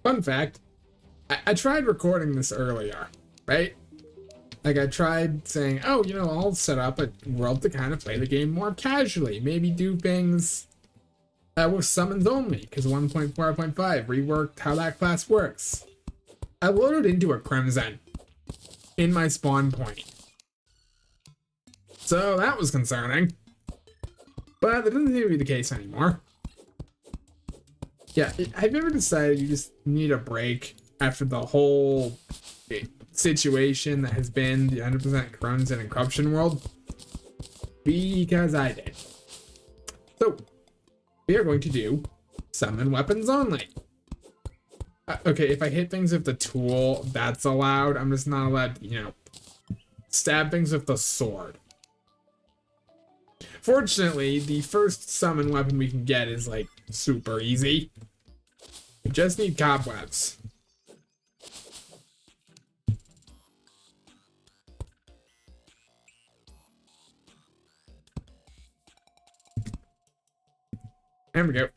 Fun fact, I tried recording this earlier, right? Like, I tried saying, oh, you know, I'll set up a world to kind of play the game more casually. Maybe do things with summons only, because 1.4.5 reworked how that class works. I loaded into a Crimson in my spawn point. So that was concerning. But that doesn't seem to be the case anymore. Yeah, have you ever decided you just need a break after the whole situation that has been the 100% Crimson and Corruption world? Because I did. So, we are going to do summon weapons only. Okay, if I hit things with the tool, that's allowed. I'm just not allowed to, you know, stab things with the sword. Fortunately, the first summon weapon we can get is, like, super easy. We just need cobwebs. There we go.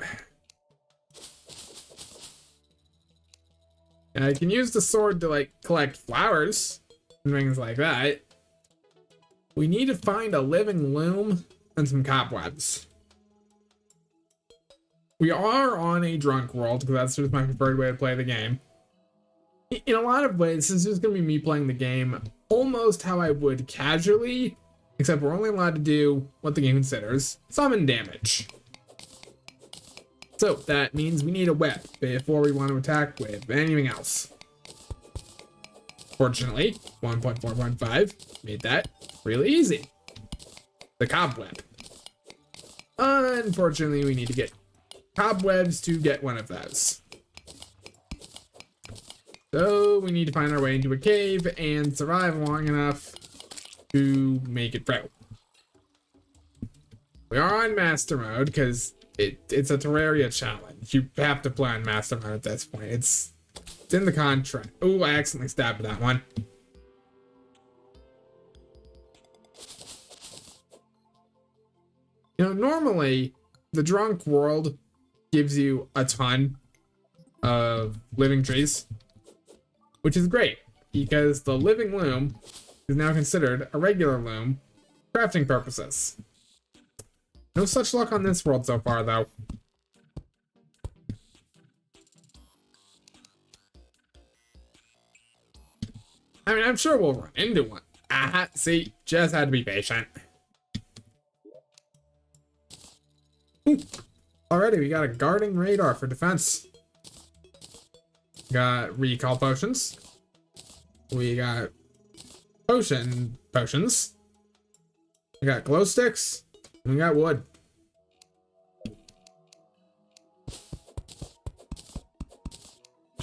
And I can use the sword to, like, collect flowers and things like that. We need to find a living loom and some cobwebs. We are on a drunk world, because that's just my preferred way to play the game. In a lot of ways, this is going to be me playing the game almost how I would casually, except we're only allowed to do what the game considers summon damage. So that means we need a web before we want to attack with anything else. Fortunately, 1.4.5 made that really easy. The cobweb. Unfortunately, we need to get cobwebs to get one of those. So we need to find our way into a cave and survive long enough to make it through. We are on master mode because it's a Terraria challenge. You have to play on master mode at this point. It's in the contract. Oh, I accidentally stabbed that one. You know, normally the drunk world gives you a ton of living trees, which is great because the living loom is now considered a regular loom for crafting purposes. No such luck on this world so far, though. I mean, I'm sure we'll run into one. Aha, see, just had to be patient. Ooh. Alrighty, we got a guarding radar for defense. Got recall potions. We got potions. We got glow sticks. And we got wood.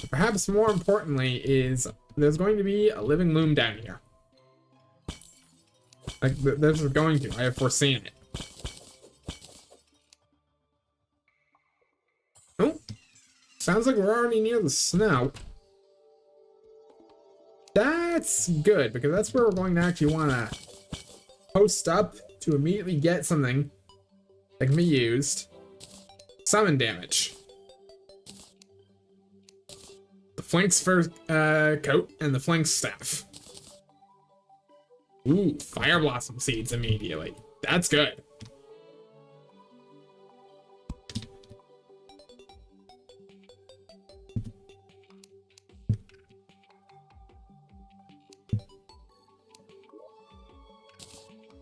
Perhaps more importantly is there's going to be a living loom down here. Like, this is going to. I have foreseen it. Oh, sounds like we're already near the snow. That's good, because that's where we're going to actually want to post up to immediately get something that can be used. Summon damage. The Flink's fur coat and the Flink's staff. Ooh, fire blossom seeds immediately. That's good.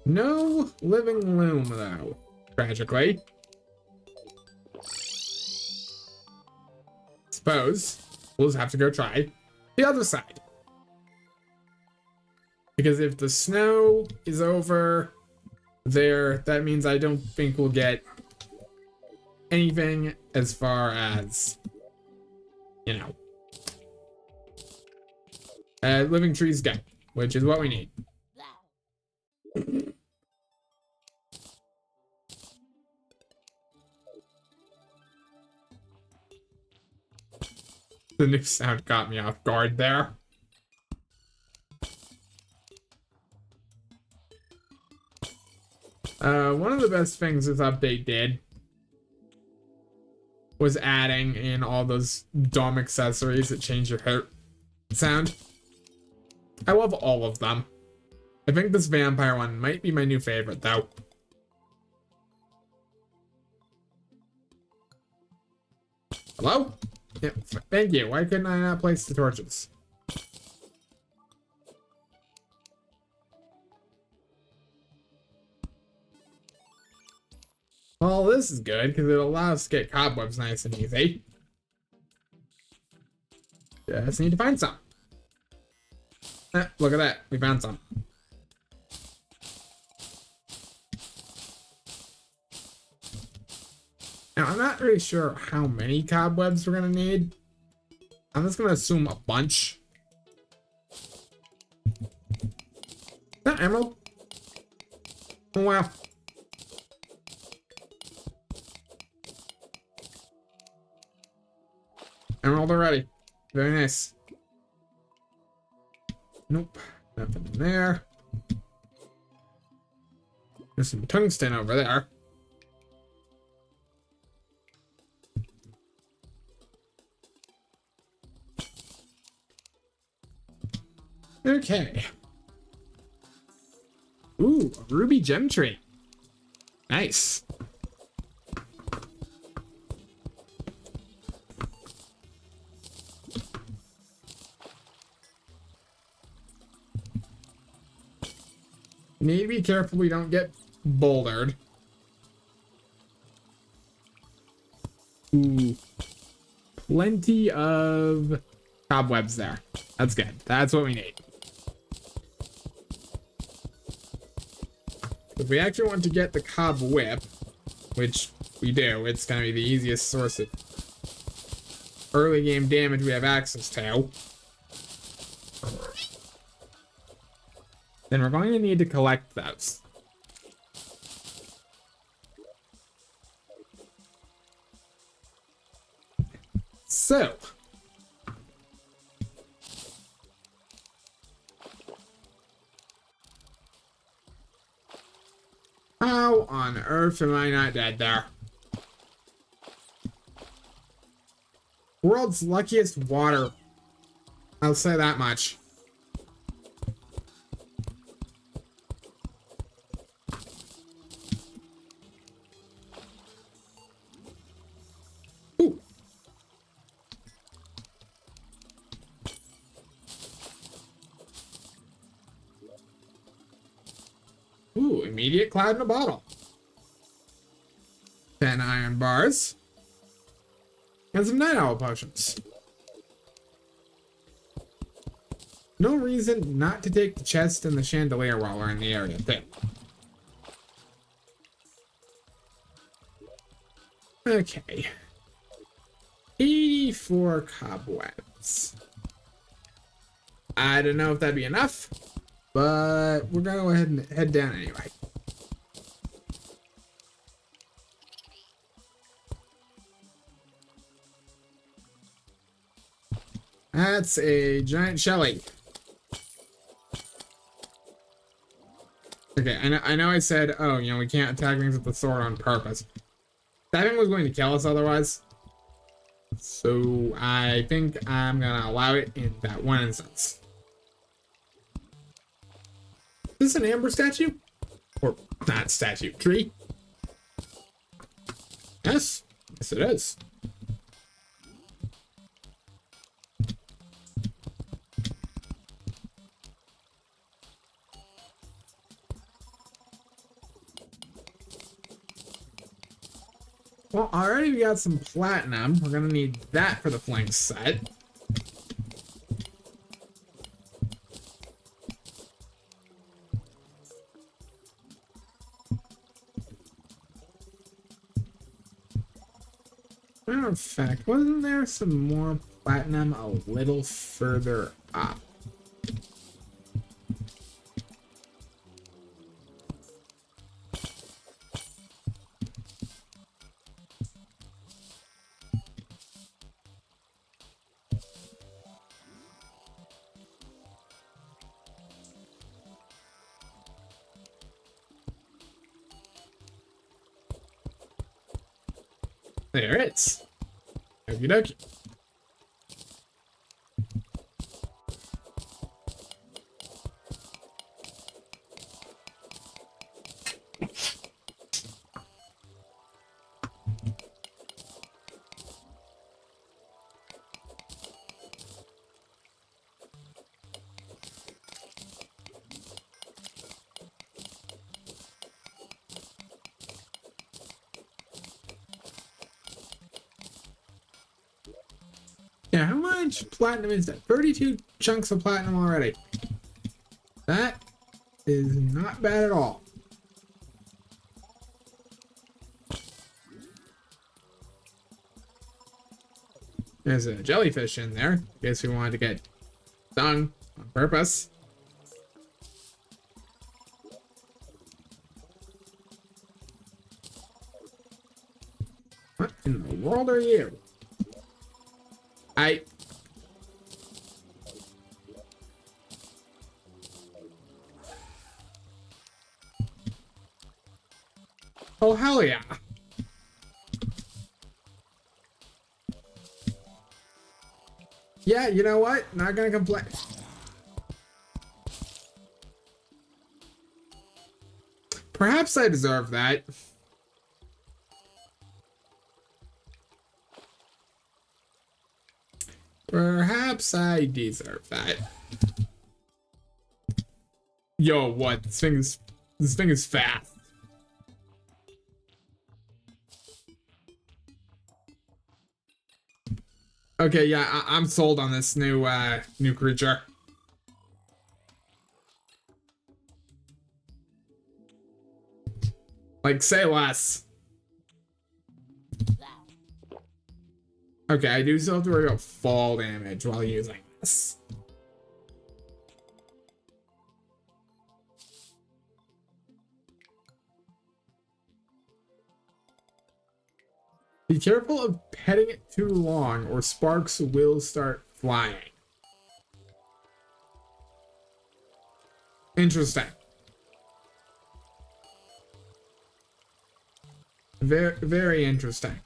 No living loom, though, tragically. Suppose we'll just have to go try the other side. Because if the snow is over there, that means I don't think we'll get anything as far as, you know, living trees go, which is what we need. The new sound got me off guard there. One of the best things this update did was adding in all those dumb accessories that change your hair sound. I love all of them. I think this vampire one might be my new favorite, though. Hello? Yeah, thank you. Why couldn't I not place the torches? Well, this is good because it allows us to get cobwebs nice and easy. Just need to find some. Look at that. We found some. Now, I'm not really sure how many cobwebs we're going to need. I'm just going to assume a bunch. Is that emerald? Oh, wow. Emerald already. Very nice. Nope. Nothing in there. There's some tungsten over there. Okay. Ooh, a ruby gem tree. Nice. Need to be careful we don't get bouldered. Ooh. Plenty of cobwebs there. That's good. That's what we need. If we actually want to get the cob whip, which we do, it's going to be the easiest source of early game damage we have access to. Then we're going to need to collect those. So. How on earth am I not dead there? World's luckiest water. I'll say that much. Ooh. Ooh, immediate cloud in a bottle. 10 iron bars. And some night owl potions. No reason not to take the chest and the chandelier while we're in the area, too. Okay. 84 cobwebs. I don't know if that'd be enough, but we're gonna go ahead and head down anyway. That's a giant Chillet. Okay, I know I said, oh, you know, we can't attack things with the sword on purpose. That thing was going to kill us otherwise. So I think I'm gonna allow it in that one instance. Is this an amber statue? Or not statue, tree? Yes, yes it is. Well, already we got some platinum. We're gonna need that for the flank set. Matter of fact, wasn't there some more platinum a little further up? There it is. Okie dokie. Yeah, how much platinum is that? 32 chunks of platinum already. That is not bad at all. There's a jellyfish in there. Guess we wanted to get stung on purpose. What in the world are you? Oh, hell yeah. Yeah, you know what? Not gonna complain. Perhaps I deserve that. Perhaps I deserve that. Yo, what? This thing is fast. Okay, yeah, I'm sold on this new creature. Like, say less. Okay, I do still have to worry about fall damage while using this. Be careful of petting it too long or sparks will start flying. Interesting. Very, very interesting.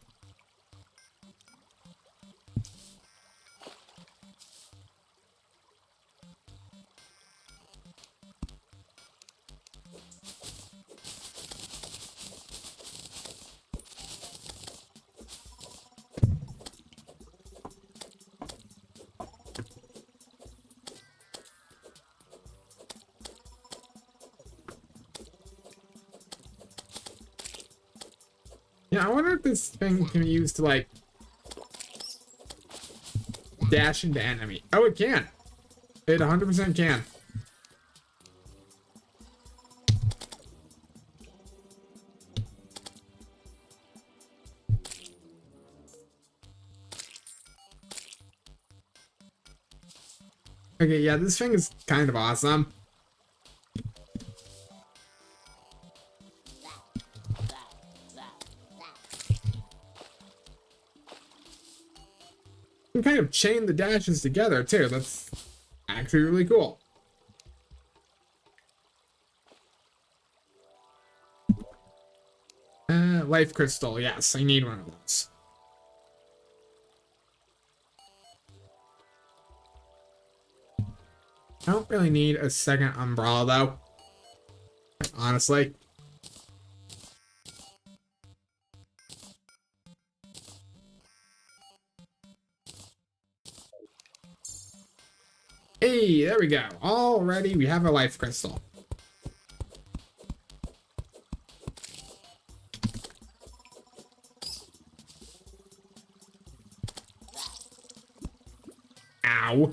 Yeah, I wonder if this thing can be used to, like, dash into enemy. Oh, it can. It 100% can. Okay, yeah, this thing is kind of awesome. You can kind of chain the dashes together too. That's actually really cool. Life crystal. Yes, I need one of those. I don't really need a second umbrella though. Honestly. Hey, there we go. Already we have a life crystal. Ow.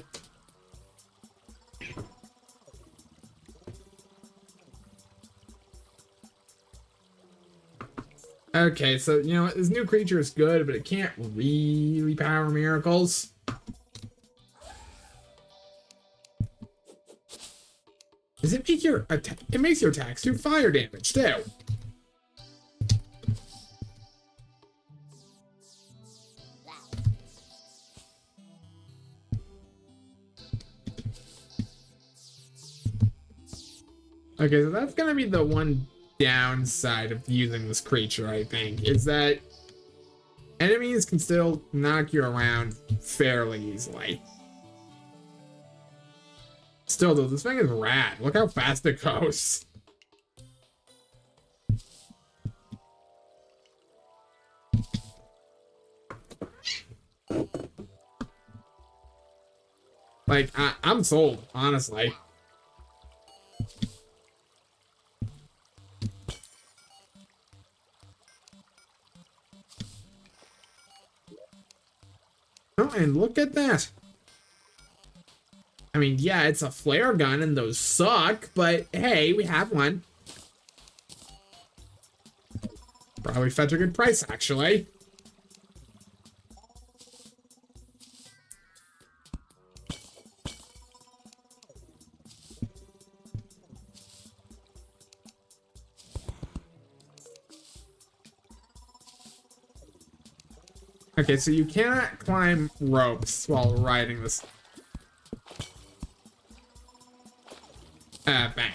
Okay, so, you know, this new creature is good, but it can't really power miracles. Does it make your attack? It makes your attacks do fire damage too. Okay, so that's gonna be the one downside of using this creature, I think, is that Enemies can still knock you around fairly easily. Still though, this thing is rad. Look how fast it goes. Like, I'm sold, honestly. Oh, and look at that. I mean, yeah, it's a flare gun and those suck, but hey, we have one. Probably fetch a good price, actually. Okay, so you cannot climb ropes while riding this. Bang. I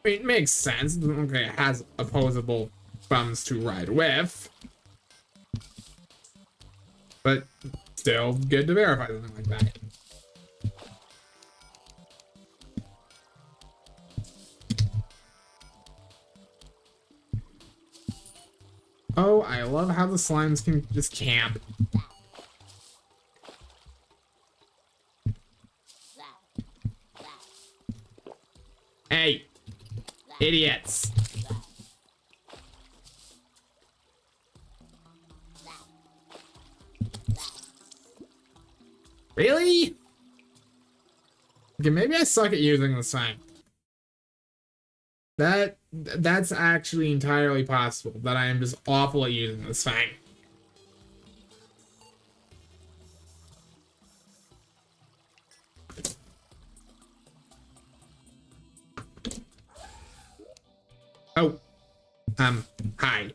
mean, it makes sense. Okay, it has opposable bums to ride with. But still good to verify something like that. Oh, I love how the slimes can just camp. Hey, idiots. Really? Okay, maybe I suck at using this thing. That's actually entirely possible, that I am just awful at using this thing. Oh, hi.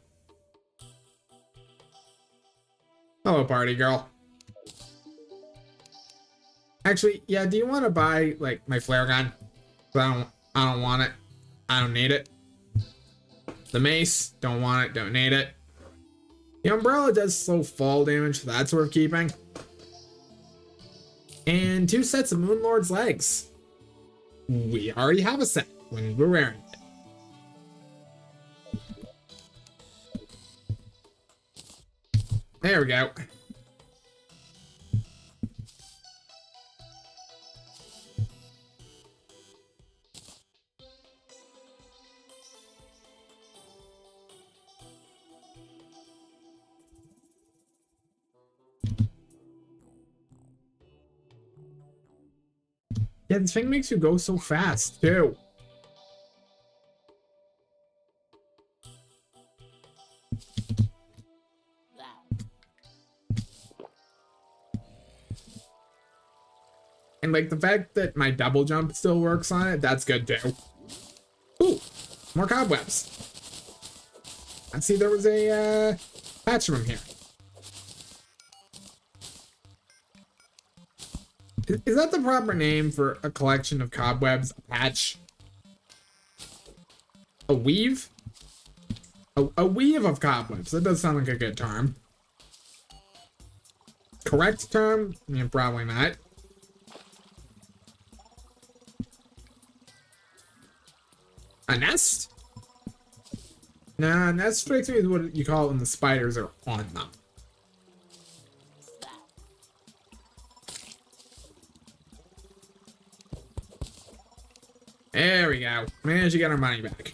Hello, party girl. Actually, yeah, do you want to buy, like, my flare gun? I don't want it. I don't need it. The mace, don't want it, don't need it. The umbrella does slow fall damage, so that's worth keeping. And 2 sets of Moonlord's legs. We already have a set when we're wearing it. There we go. Yeah, this thing makes you go so fast, too. And, like, the fact that my double jump still works on it, that's good, too. Ooh, more cobwebs. I see there was a, patch room here. Is that the proper name for a collection of cobwebs? A patch? A weave? A weave of cobwebs. That does sound like a good term. Correct term? Yeah, probably not. A nest? Nah, nest strikes me as what you call it when the spiders are on them. There we go. Managed to get our money back.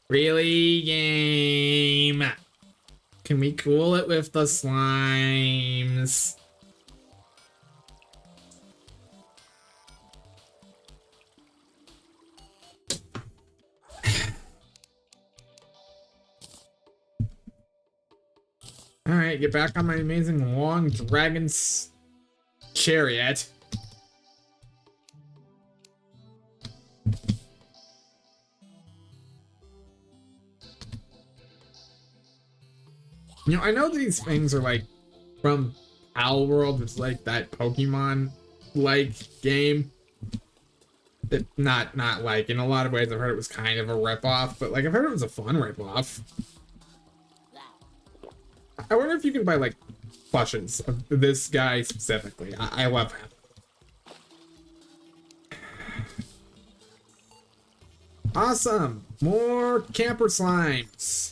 Really, game? Can we cool it with the slimes? Alright, get back on my amazing long dragon's chariot. You know, I know these things are like from Palworld is like that Pokemon like game. It, not like in a lot of ways I've heard it was kind of a ripoff, but like I've heard it was a fun ripoff. I wonder if you can buy like plushes of this guy specifically. I love him. Awesome! More camper slimes.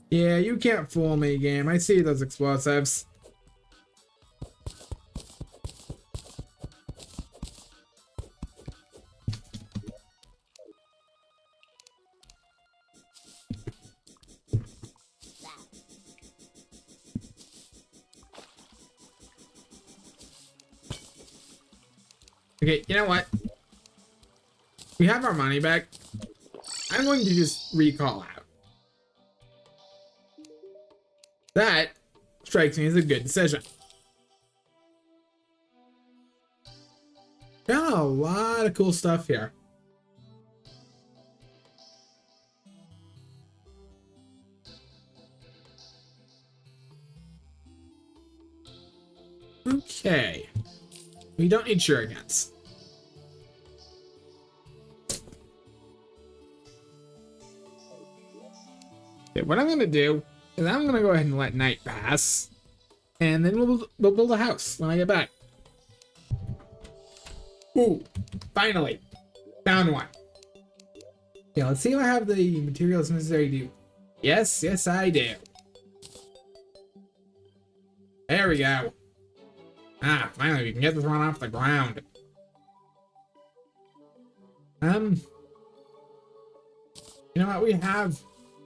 Yeah, you can't fool me, game. I see those explosives. Okay, you know what? We have our money back. I'm going to just recall out. That strikes me as a good decision. Got a lot of cool stuff here. Okay. We don't need shurikens. Okay, what I'm gonna do is I'm gonna go ahead and let night pass, and then we'll build a house when I get back. Ooh, finally, found one. Yeah, let's see if I have the materials necessary to. Yes, I do. There we go. Ah, finally, we can get this one off the ground. You know what? We have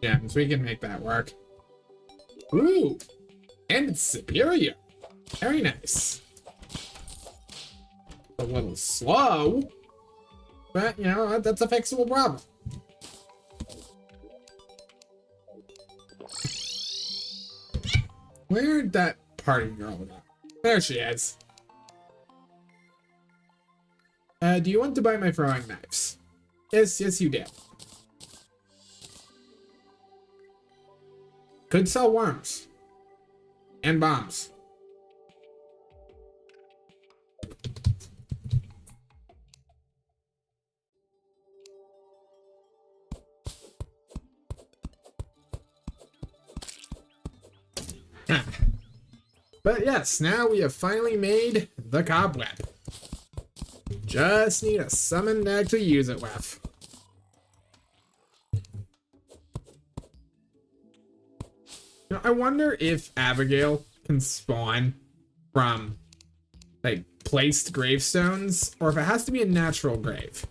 gems. We can make that work. Ooh, and it's superior. Very nice. A little slow, but you know, that's a fixable problem. Where'd that party girl go? There she is. Do you want to buy my throwing knives? Yes, you do. Could sell worms. And bombs. But yes, now we have finally made the cobweb. Just need a summon deck to use it with. You know, I wonder if Abigail can spawn from like placed gravestones, or if it has to be a natural grave.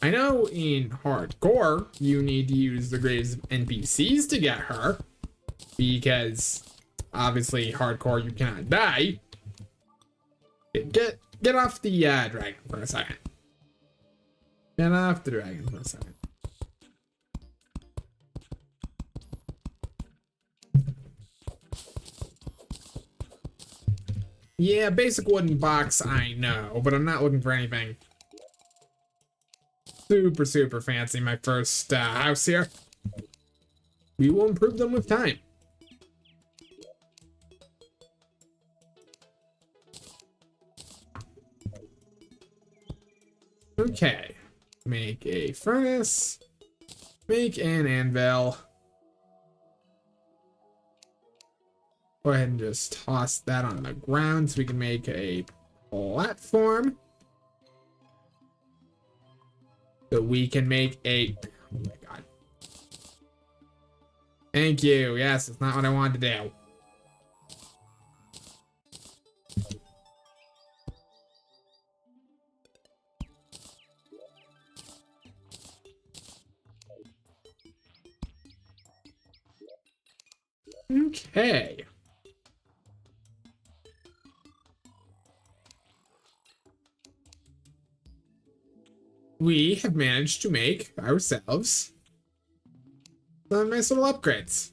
I know in hardcore you need to use the graves of NPCs to get her, because obviously hardcore you cannot die. Get off the dragon for a second. Get off the dragon for a second. Yeah, basic wooden box, I know, but I'm not looking for anything super fancy. My first house here. We will improve them with time. Okay, make a furnace, make an anvil. Go ahead and just toss that on the ground so we can make a platform. So we can make a, oh my god. Thank you, yes, it's not what I wanted to do. Okay. we have managed to make ourselves some nice little upgrades.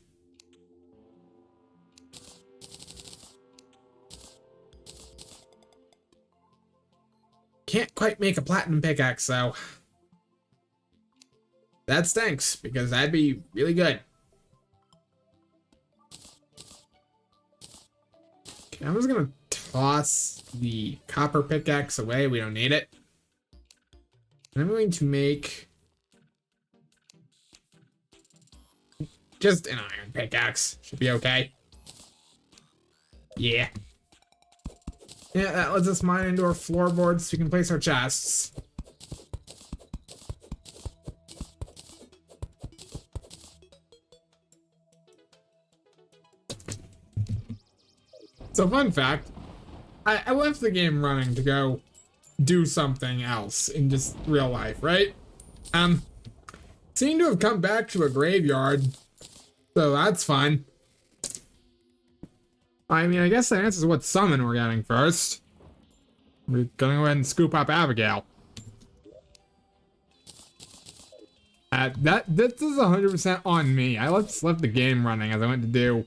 Can't quite make a platinum pickaxe, though. That stinks, because that'd be really good. Okay, I'm just gonna toss the copper pickaxe away. We don't need it. And I'm going to make just an iron pickaxe. Should be okay. Yeah. Yeah, that lets us mine into our floorboards so we can place our chests. So, fun fact, I left the game running to go do something else in just real life, right? Seem to have come back to a graveyard, so that's fun. I mean, I guess that answers what summon we're getting first. We're gonna go ahead and scoop up Abigail. This is 100% on me. I just left the game running as I went to do,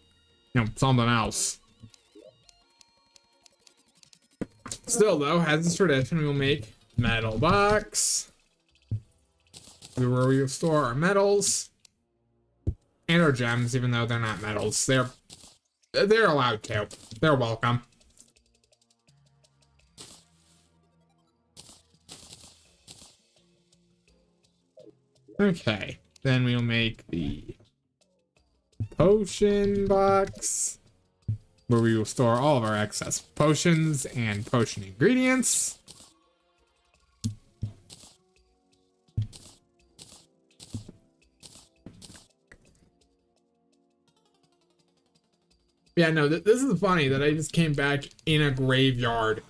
something else. Still, though, as is tradition, we will make metal box, where we will store our metals and our gems, even though they're not metals. They're allowed to. They're welcome. Okay, then we'll make the potion box, where we will store all of our excess potions and potion ingredients. Yeah, no, this is funny that I just came back in a graveyard.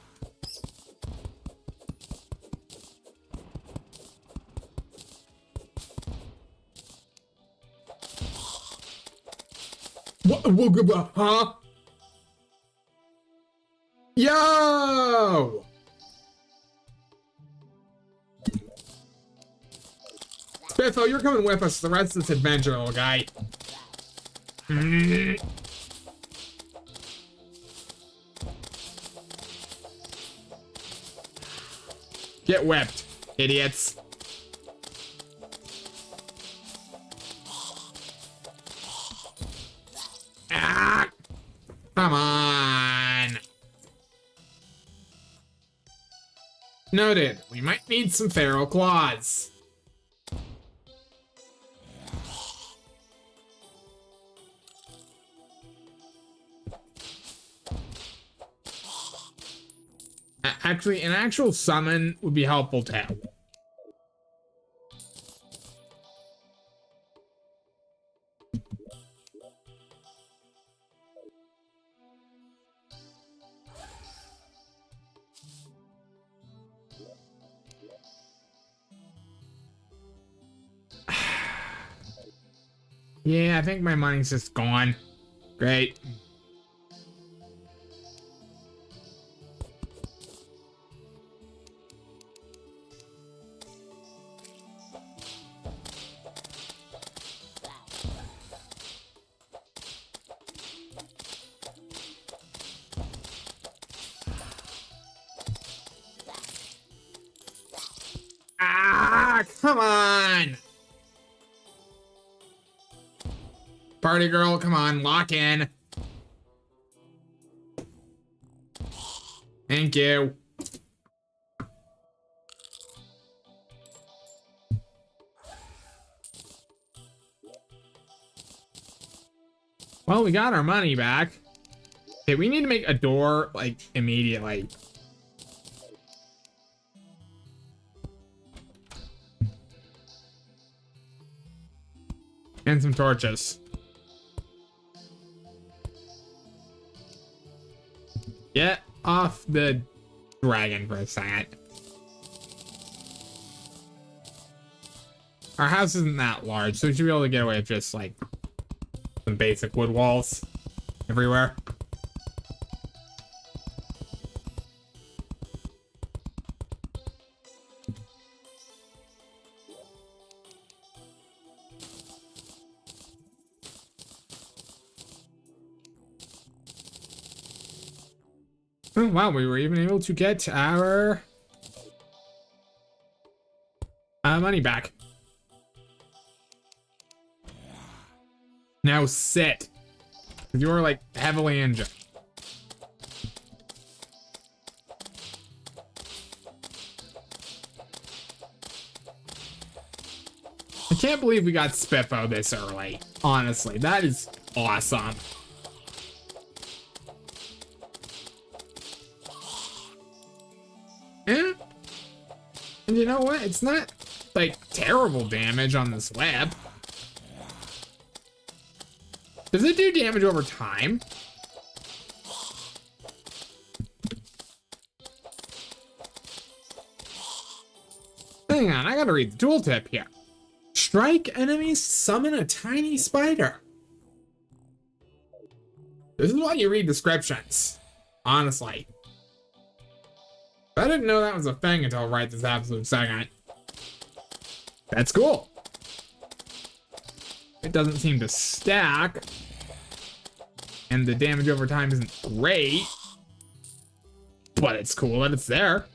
What? Huh? Yo! Spiffo, you're coming with us for the rest of this adventure, little guy. Get whipped, idiots. Ah! Come on. Noted. We might need some feral claws. Actually, an actual summon would be helpful too. Yeah, I think my money's just gone. Great. Ah, come on. Party girl, come on, lock in. Thank you. Well, we got our money back. Okay, we need to make a door, like, immediately. And some torches. Get off the dragon for a second. Our house isn't that large, so we should be able to get away with just, like, some basic wood walls everywhere. Oh, wow, we were even able to get our money back. Now sit. You're like heavily injured. I can't believe we got Spiffo this early. Honestly, that is awesome. Yeah. And you know what? It's not like terrible damage on this web. Does it do damage over time? Hang on, I gotta read the tooltip here. Strike enemies, summon a tiny spider. This is why you read descriptions, honestly. I didn't know that was a thing until right this absolute second. That's cool. It doesn't seem to stack. And the damage over time isn't great. But it's cool that it's there.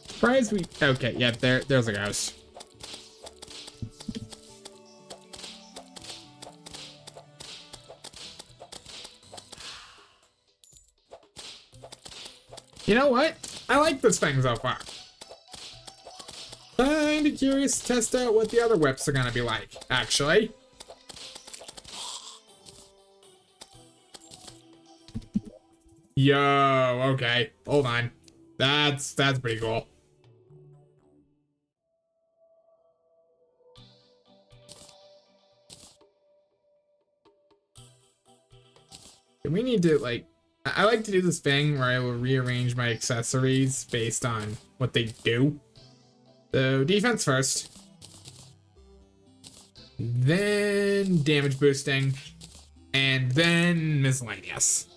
Surprised we... Okay, yeah, there's a ghost. You know what? I like this thing so far. Kinda curious to test out what the other whips are gonna be like, actually. Yo, okay. Hold on. That's pretty cool. We need to, like, I like to do this thing where I will rearrange my accessories based on what they do. So defense first, then damage boosting, and then miscellaneous.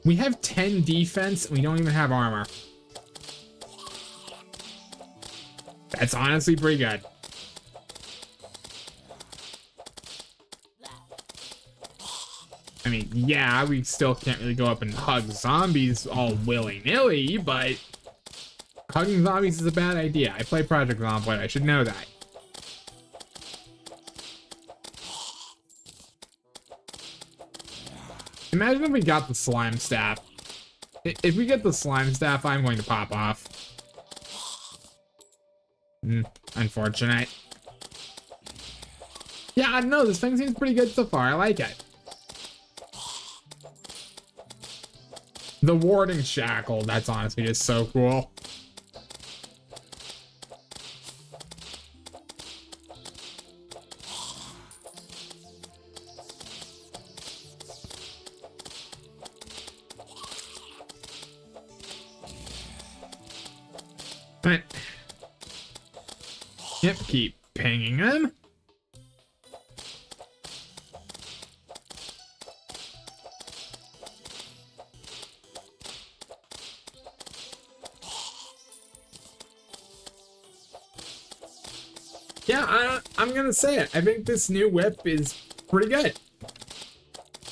We have 10 defense, and we don't even have armor. That's honestly pretty good. I mean, yeah, we still can't really go up and hug zombies all willy-nilly, but hugging zombies is a bad idea. I play Project Zomboid, I should know that. Imagine if we got the slime staff. If we get the slime staff, I'm going to pop off. Unfortunate. Yeah, I don't know, this thing seems pretty good so far. I like it. The warding shackle, that's honestly just so cool. But, yep, keep pinging them. Yeah, I'm gonna say it. I think this new whip is pretty good.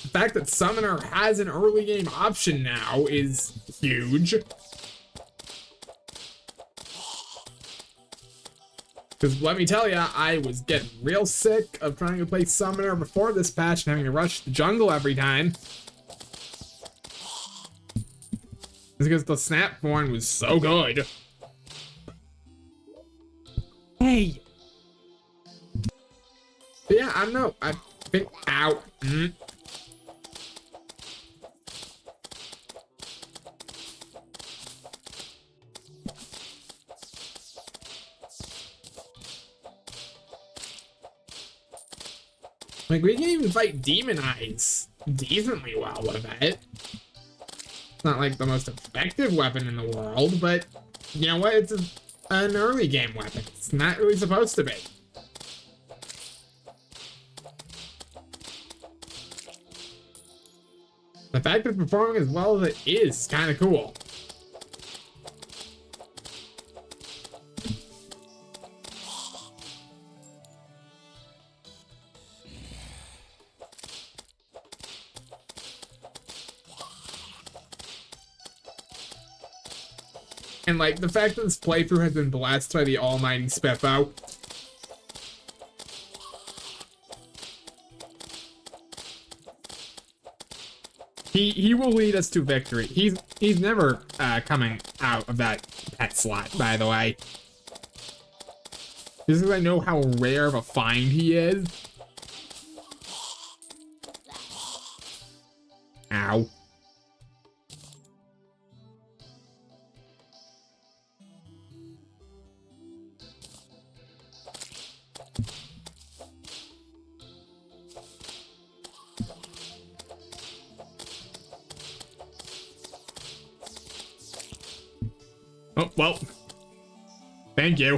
The fact that Summoner has an early game option now is huge. Because let me tell you, I was getting real sick of trying to play Summoner before this patch and having to rush the jungle every time. It's because the Snapthorn was so good. Hey! But yeah, I don't know. I think... Ow. Like, we can even fight Demon Eyes decently well with it. It's not like the most effective weapon in the world, but you know what? It's an early game weapon. It's not really supposed to be. The fact that it's performing as well as it is kind of cool. And like the fact that this playthrough has been blessed by the almighty Spiffo. He will lead us to victory. He's never coming out of that pet slot, by the way. Just because I know how rare of a find he is. Ow. Oh, well. Thank you.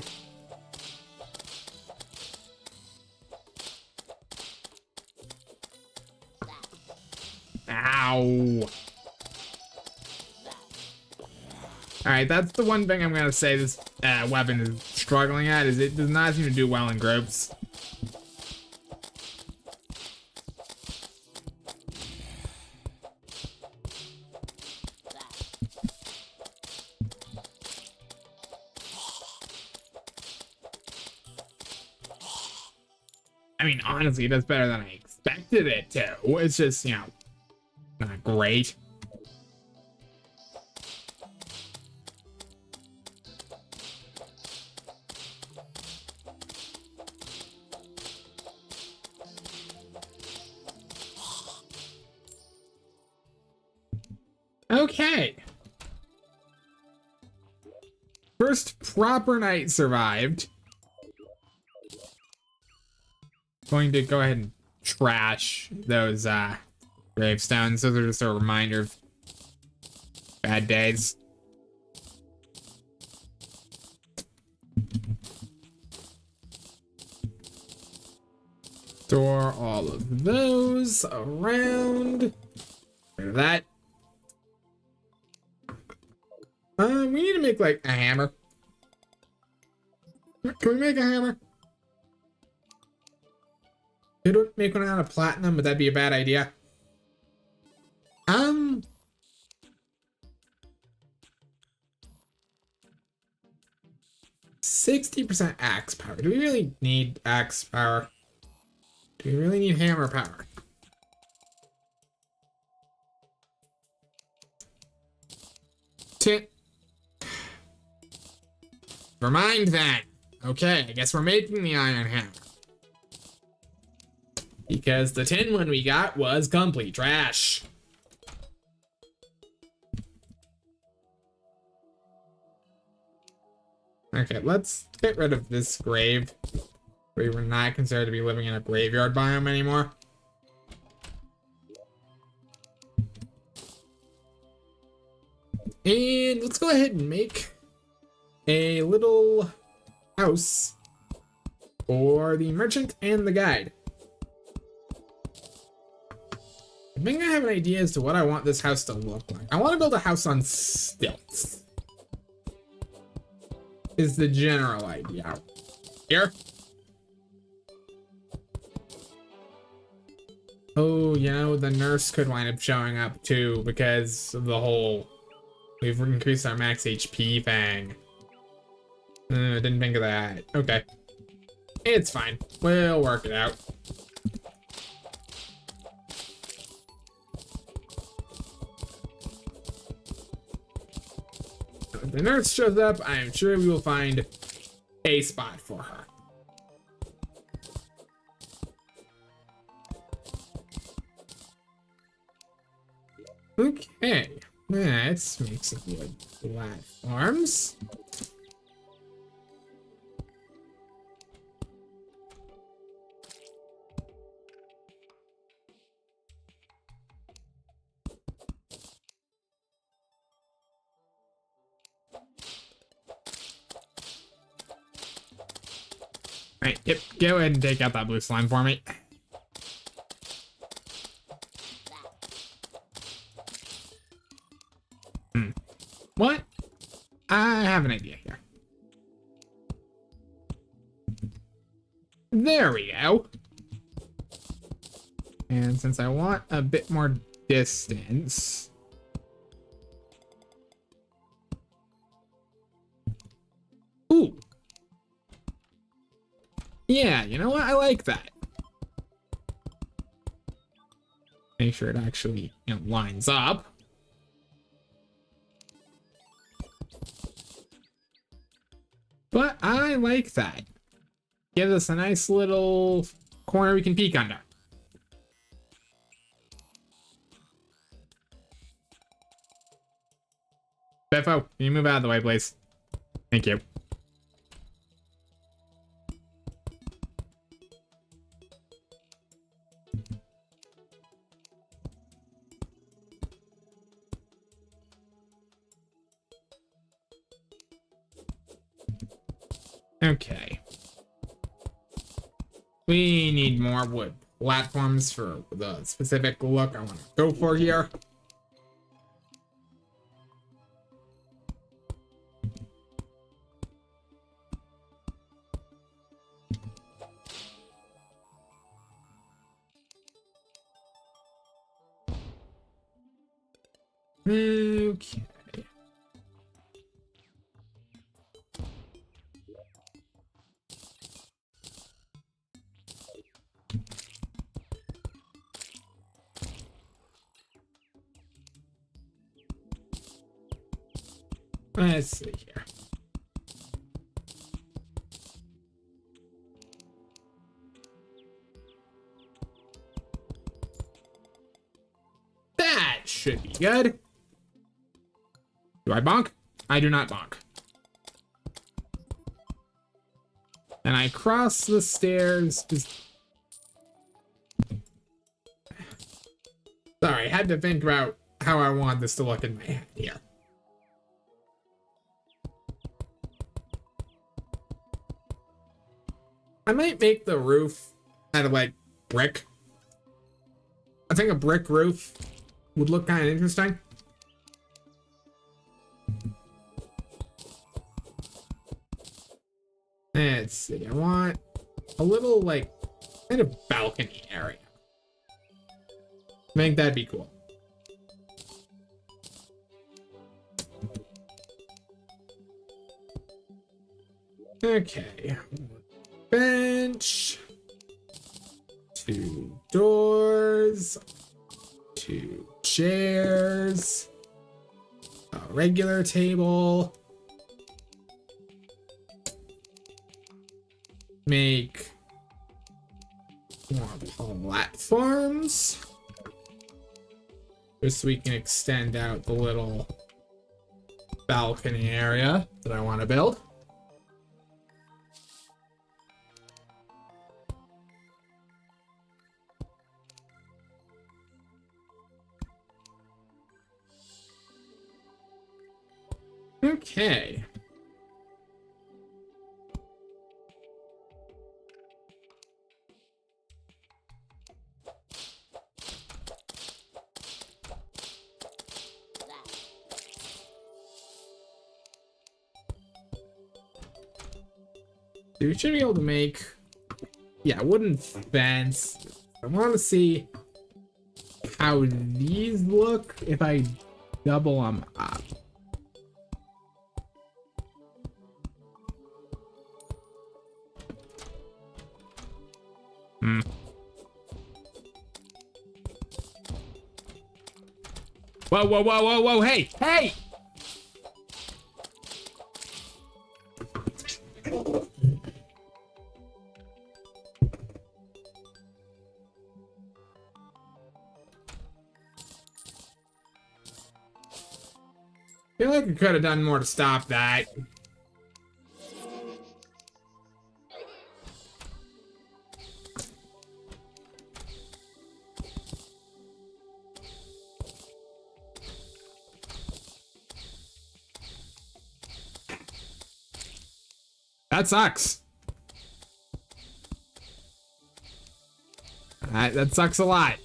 Ow. Alright, that's the one thing I'm gonna say this weapon is struggling at, is it does not seem to do well in groups. I mean, honestly, it does better than I expected it to. It's just, you know, not great. Okay. First proper night survived. Going to go ahead and trash those gravestones. Those are just a reminder of bad days. Store all of those around. Rid of that. We need to make like a hammer. Can we make a hammer? Could we make one out of platinum? Would that be a bad idea? 60% axe power. Do we really need axe power? Do we really need hammer power? Never mind then. Okay, I guess we're making the iron hammer. Because the tin one we got was complete trash. Okay, let's get rid of this grave. We were not considered to be living in a graveyard biome anymore. And let's go ahead and make a little house for the merchant and the guide. I think I have an idea as to what I want this house to look like. I want to build a house on stilts. Is the general idea. Here. Oh, you know, the nurse could wind up showing up too because of the whole we've increased our max HP thing. Didn't think of that. Okay. It's fine. We'll work it out. If the nurse shows up, I am sure we will find a spot for her. Okay, let's make some wood platforms. Alright, yep, go ahead and take out that blue slime for me. What? I have an idea here. There we go. And since I want a bit more distance, Yeah, you know what? I like that. Make sure it actually, lines up. But I like that. Gives us a nice little corner we can peek under. Biffo, can you move out of the way, please? Thank you. Okay. We need more wood platforms for the specific look I want to go for here. Okay. Let's see here. That should be good. Do I bonk? I do not bonk. And I cross the stairs. Sorry, I had to think about how I want this to look in my head here. I might make the roof out of like brick. I think a brick roof would look kind of interesting. Let's see, I want a little like kind of balcony area. I think that'd be cool. Okay. Bench. 2 doors. 2 chairs. A regular table. Make more platforms. Just so we can extend out the little balcony area that I want to build. Okay. So we should be able to make, yeah, wooden fence. I want to see how these look if I double them up. Whoa, whoa, whoa, whoa, whoa, hey, hey! I feel like I could have done more to stop that. That sucks. That sucks a lot.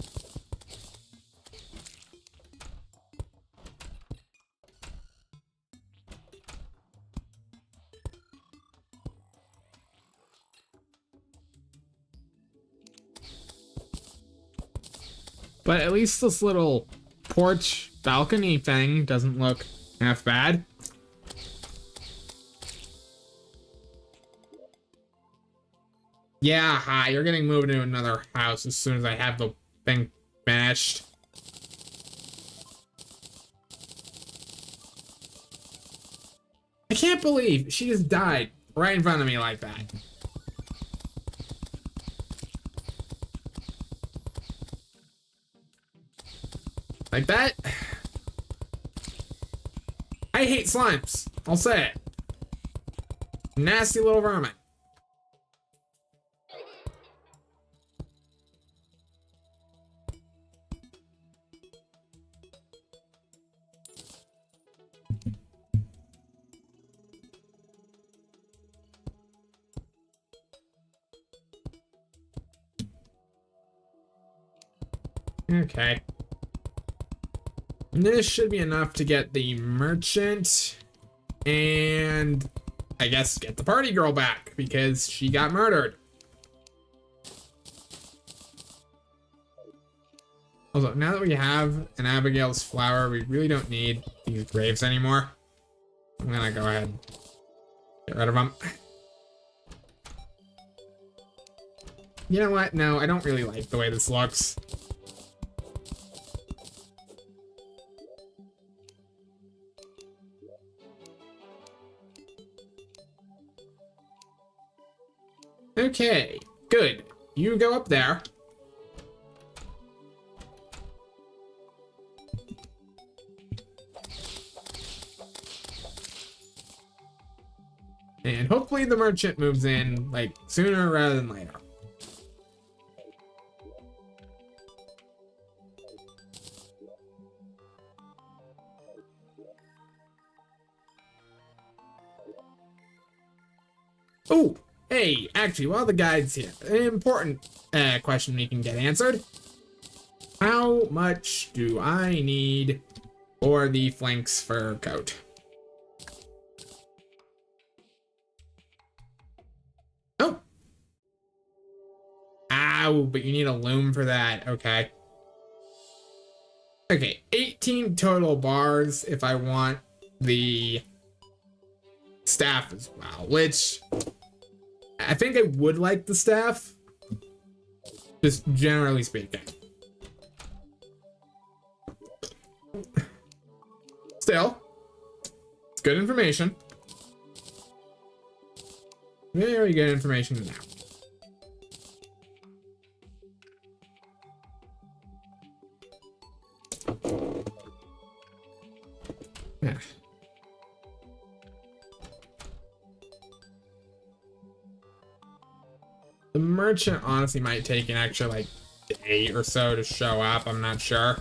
But at least this little porch balcony thing doesn't look half bad. Yeah, hi, you're getting moved into another house as soon as I have the thing finished. I can't believe she just died right in front of me like that. Like that? I hate slimes. I'll say it. Nasty little vermin. Okay. This should be enough to get the merchant and I guess get the party girl back because she got murdered. Also, now that we have an Abigail's flower, we really don't need these graves anymore. I'm gonna go ahead and get rid of them. You know what? No, I don't really like the way this looks. Okay, good. You go up there. And hopefully the merchant moves in, like, sooner rather than later. Oh! Hey, actually, while the guide's here, an important question we can get answered. How much do I need for the Flanks fur coat? Oh! Ow, but you need a loom for that. Okay. Okay, 18 total bars if I want the staff as well, which I think I would like the staff, just generally speaking. Still, it's good information. Very good information now. Yeah. The merchant honestly might take an extra like day or so to show up. I'm not sure.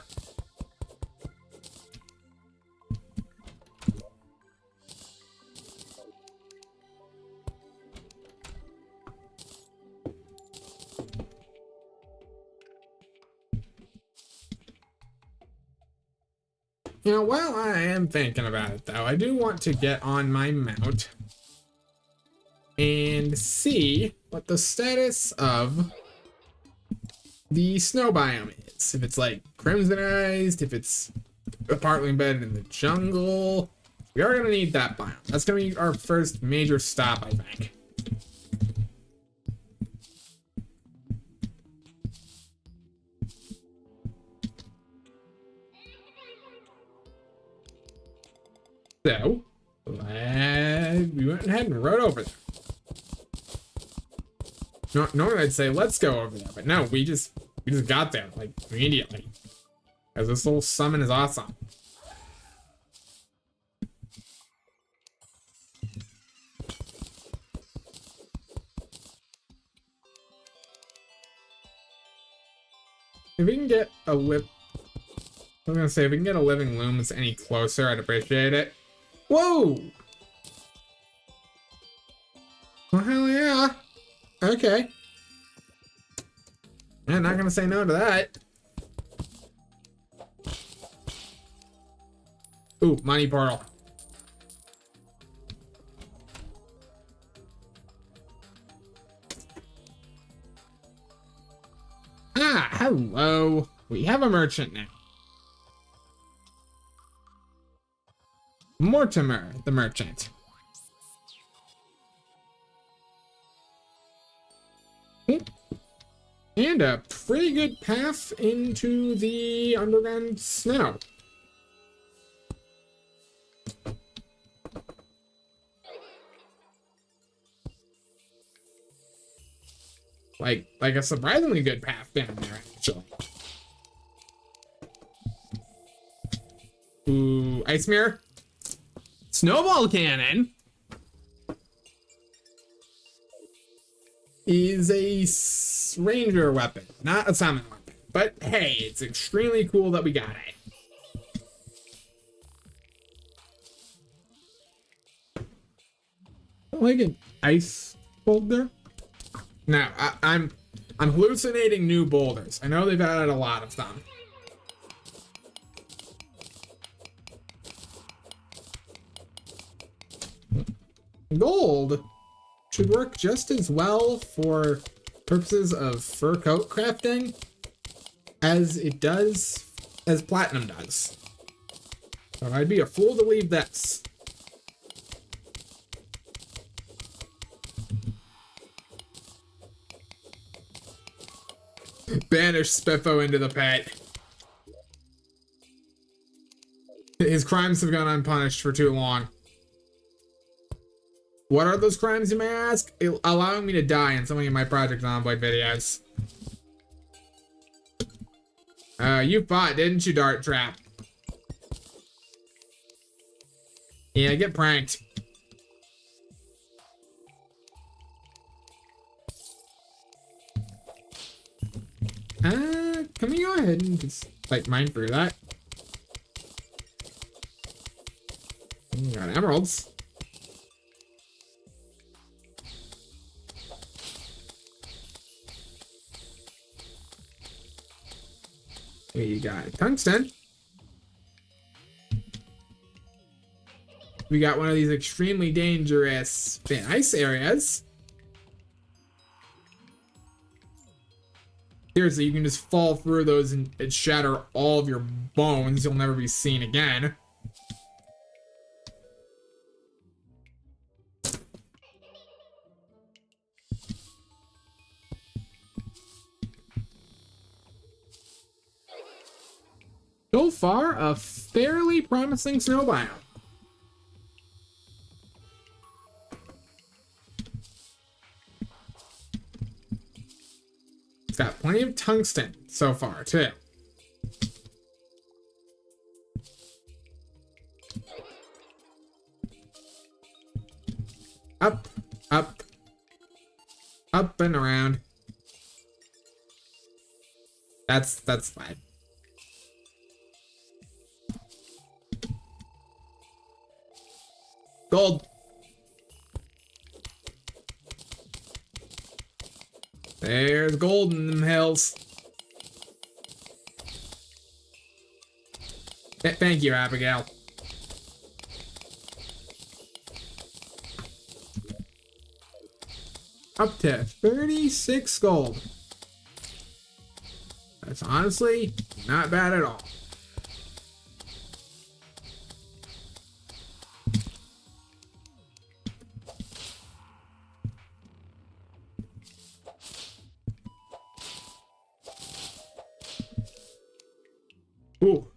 You know, while I am thinking about it though, I do want to get on my mount and see what the status of the snow biome is. If it's like crimsonized, if it's partly embedded in the jungle. We are gonna need that biome. That's gonna be our first major stop, I think. So, we went ahead and rode over there. Normally I'd say let's go over there, but no, we just got there like immediately. Because this little summon is awesome. If we can get a lip, I was gonna say if we can get a living loom that's any closer, I'd appreciate it. Whoa! Well, hell yeah. Okay. I'm not gonna say no to that. Ooh, money portal. Ah, hello. We have a merchant now. Mortimer, the merchant. And a pretty good path into the underground snow. Like a surprisingly good path down there, actually. Ooh, ice mirror. Snowball cannon is a ranger weapon, not a summon weapon. But hey, it's extremely cool that we got it. Like an ice boulder? No, I'm hallucinating new boulders. I know they've added a lot of them. Gold should work just as well for purposes of fur coat crafting as platinum does. So I'd be a fool to leave this. Banish Spiffo into the pit. His crimes have gone unpunished for too long. What are those crimes, you may ask? Allowing me to die in so many of my Project Zomboid videos. You fought, didn't you, Dart Trap? Yeah, get pranked. Can we go ahead and just, like, mine through that? We got emeralds. We got tungsten. We got one of these extremely dangerous thin ice areas. Seriously, you can just fall through those and shatter all of your bones. You'll never be seen again. So far, a fairly promising snow biome. It's got plenty of tungsten so far, too. Up, up, up and around. That's fine. Gold. There's gold in them hills. Thank you, Abigail. Up to 36 gold. That's honestly not bad at all. Ooh.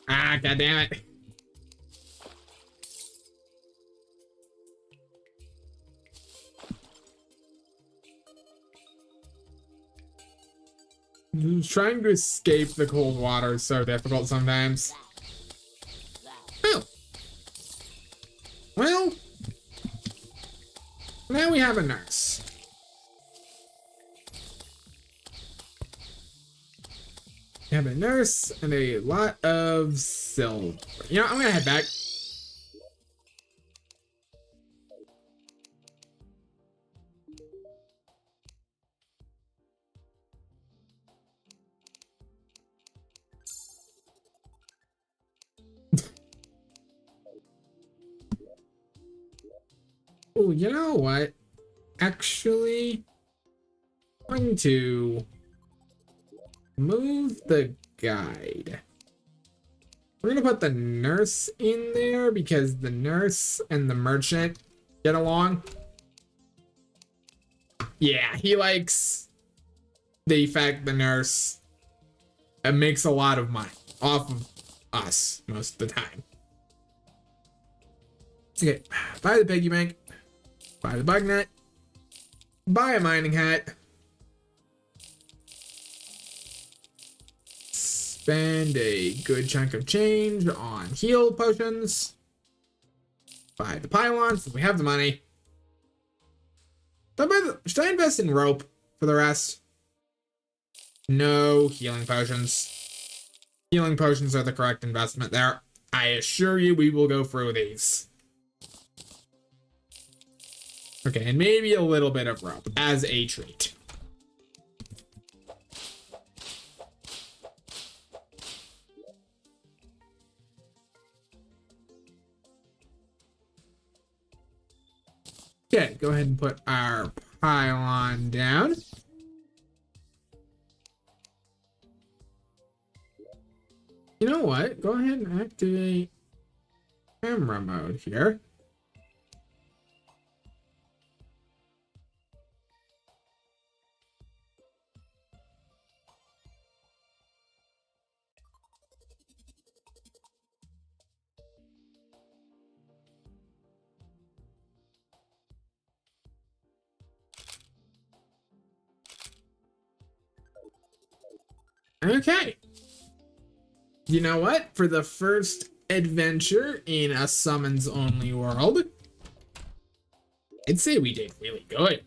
Ah, god damn it. Trying to escape the cold water is so difficult sometimes. Oh. Well, now we have a nurse. We have a nurse and a lot of silver. You know, I'm gonna head back. Oh, you know what? Actually, I'm going to move the guide. We're gonna put the nurse in there because the nurse and the merchant get along. Yeah, he likes the fact the nurse makes a lot of money off of us most of the time. Okay, buy the piggy bank, buy the bug net, buy a mining hat, spend a good chunk of change on heal potions, buy the pylons since we have the money. Should I invest in rope for the rest? No healing potions. Healing potions are the correct investment there. I assure you we will go through these. Okay, and maybe a little bit of rope as a treat. Okay, go ahead and put our pylon down. You know what? Go ahead and activate camera mode here. Okay. You know what? For the first adventure in a summons only world, I'd say we did really good.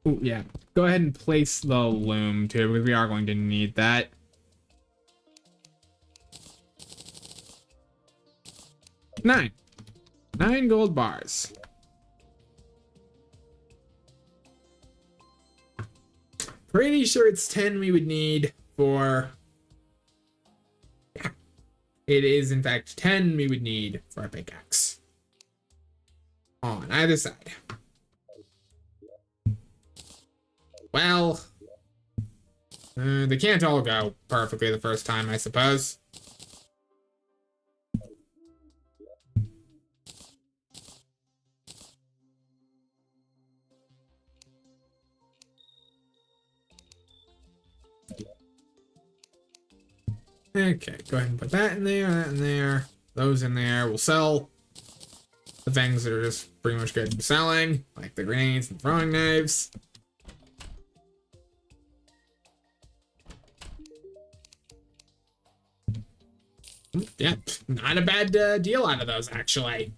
Oh, yeah. Go ahead and place the loom too, because we are going to need that. Nine gold bars. Pretty sure it's 10 we would need for... Yeah. It is, in fact, 10 we would need for a pickaxe. On either side. Well... they can't all go perfectly the first time, I suppose. Okay, go ahead and put that in there, those in there. We'll sell the things that are just pretty much good for selling, like the grenades and throwing knives. Yeah, not a bad deal out of those, actually.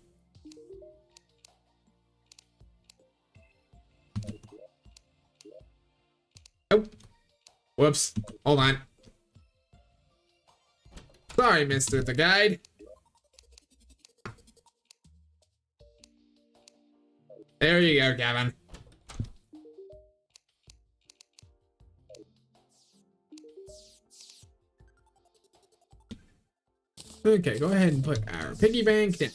Oh, whoops, hold on. Sorry, Mr. the Guide. There you go, Kevin. Okay, go ahead and put our piggy bank down.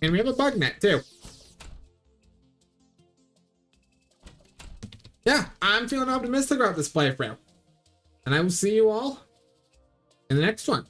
And we have a bug net too. Yeah, I'm feeling optimistic about this playthrough. And I will see you all in the next one.